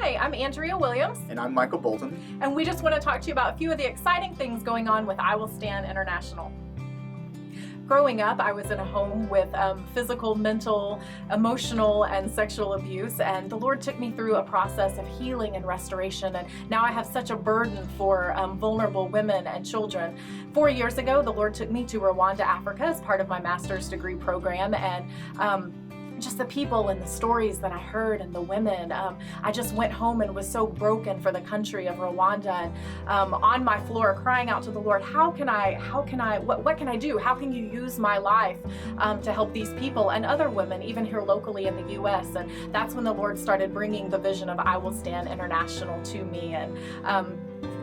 Hi, I'm Andrea Williams, And I'm Michael Bolton. and we just want to talk to you about a few of the exciting things going on with I Will Stand International. Growing up, I was in a home with physical, mental, emotional, and sexual abuse, and the Lord took me through a process of healing and restoration, and now I have such a burden for vulnerable women and children. 4 years ago, the Lord took me to Rwanda, Africa, as part of my master's degree program, and just the people and the stories that I heard and the women. I just went home and was so broken for the country of Rwanda, and on my floor crying out to the Lord, what can I do? How can you use my life to help these people and other women, even here locally in the U.S.? And that's when the Lord started bringing the vision of I Will Stand International to me. And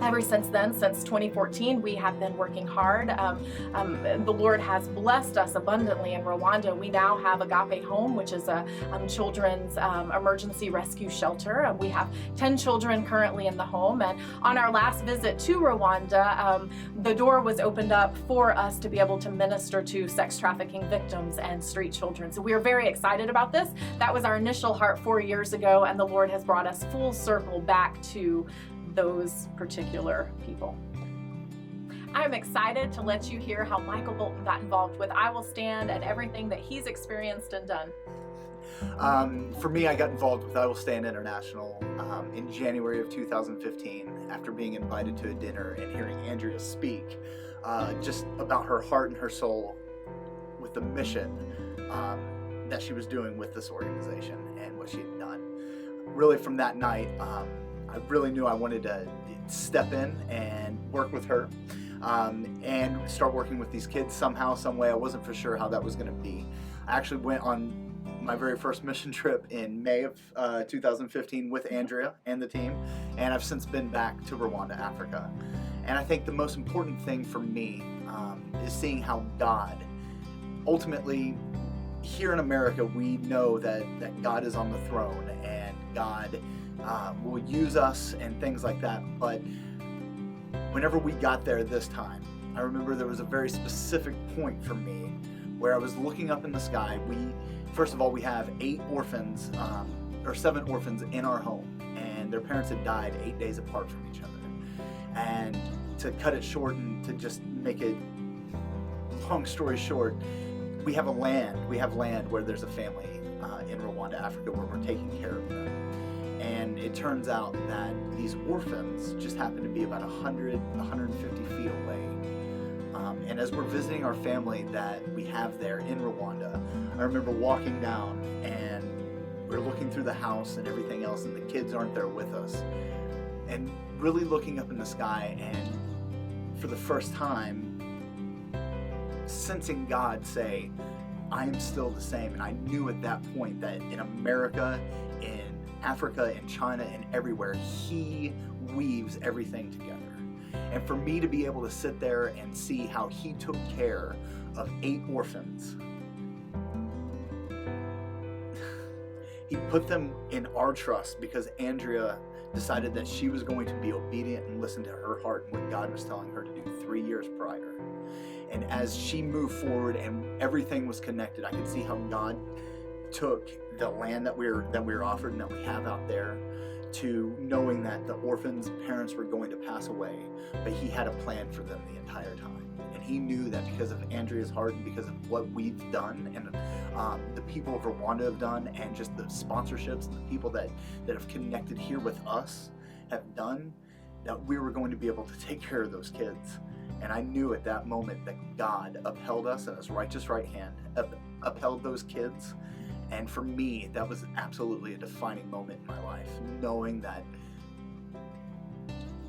ever since then, since 2014, we have been working hard. The Lord has blessed us abundantly in Rwanda. We now have Agape Home, which is a children's emergency rescue shelter. We have 10 children currently in the home. And on our last visit to Rwanda, the door was opened up for us to be able to minister to sex trafficking victims and street children. So we are very excited about this. That was our initial heart 4 years ago, and the Lord has brought us full circle back to those particular people. I'm excited to let you hear how Michael Bolton got involved with I Will Stand and everything that he's experienced and done. For me, I got involved with I Will Stand International in January of 2015 after being invited to a dinner and hearing Andrea speak just about her heart and her soul with the mission that she was doing with this organization and what she had done. Really, from that night, I really knew I wanted to step in and work with her and start working with these kids somehow, some way. I wasn't for sure how that was going to be. I actually went on my very first mission trip in May of 2015 with Andrea and the team, and I've since been back to Rwanda, Africa. And I think the most important thing for me is seeing how God, ultimately, here in America, we know that God is on the throne and God will use us and things like that. But whenever we got there this time, I remember there was a very specific point for me where I was looking up in the sky. First of all, we have 7 orphans in our home, and their parents had died 8 days apart from each other. And to cut it short and to just make it long story short, we have land where there's a family in Rwanda, Africa, where we're taking care of them. And it turns out that these orphans just happen to be about 150 feet away. And as we're visiting our family that we have there in Rwanda, I remember walking down and we're looking through the house and everything else, and the kids aren't there with us. And really looking up in the sky, and for the first time, sensing God say, I am still the same. And I knew at that point that in America, in Africa, in China, and everywhere, He weaves everything together. And for me to be able to sit there and see how He took care of 8 orphans, He put them in our trust because Andrea decided that she was going to be obedient and listen to her heart and what God was telling her to do 3 years prior. And as she moved forward and everything was connected, I could see how God took the land that we were offered and that we have out there, to knowing that the orphans' parents were going to pass away, but He had a plan for them the entire time. And He knew that because of Andrea's heart and because of what we've done and the people of Rwanda have done, and just the sponsorships and the people that have connected here with us have done, that we were going to be able to take care of those kids. And I knew at that moment that God upheld us in His righteous right hand, upheld those kids. And for me, that was absolutely a defining moment in my life, knowing that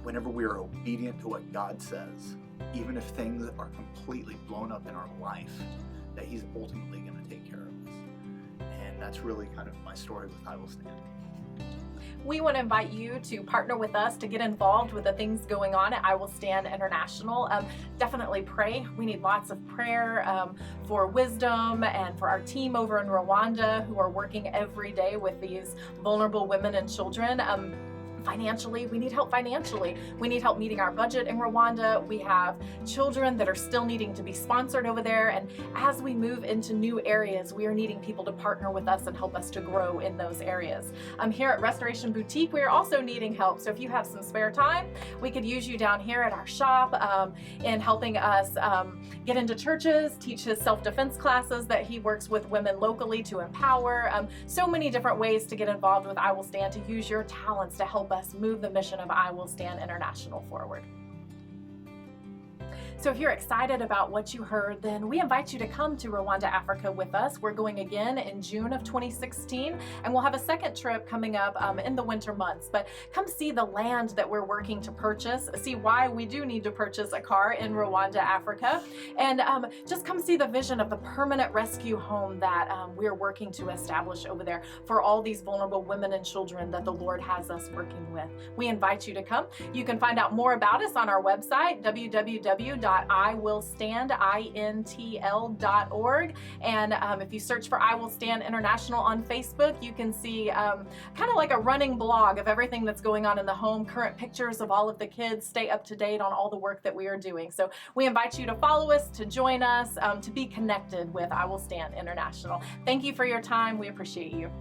whenever we are obedient to what God says, even if things are completely blown up in our life, that He's ultimately going to take care of us. And that's really kind of my story with I Will Stand. We want to invite you to partner with us to get involved with the things going on at I Will Stand International. Definitely pray. We need lots of prayer for wisdom and for our team over in Rwanda who are working every day with these vulnerable women and children. Financially, we need help financially. We need help meeting our budget in Rwanda. We have children that are still needing to be sponsored over there. And as we move into new areas, we are needing people to partner with us and help us to grow in those areas. Here at Restoration Boutique, we are also needing help. So if you have some spare time, we could use you down here at our shop in helping us get into churches, teach his self-defense classes that he works with women locally to empower. So many different ways to get involved with I Will Stand, to use your talents to help us move the mission of I Will Stand International forward. So if you're excited about what you heard, then we invite you to come to Rwanda, Africa with us. We're going again in June of 2016, and we'll have a second trip coming up in the winter months. But come see the land that we're working to purchase, see why we do need to purchase a car in Rwanda, Africa, and just come see the vision of the permanent rescue home that we're working to establish over there for all these vulnerable women and children that the Lord has us working with. We invite you to come. You can find out more about us on our website, www.iwillstandintl.org. And if you search for I Will Stand International on Facebook, you can see kind of like a running blog of everything that's going on in the home, current pictures of all of the kids, stay up to date on all the work that we are doing. So we invite you to follow us, to join us, to be connected with I Will Stand International. Thank you for your time. We appreciate you.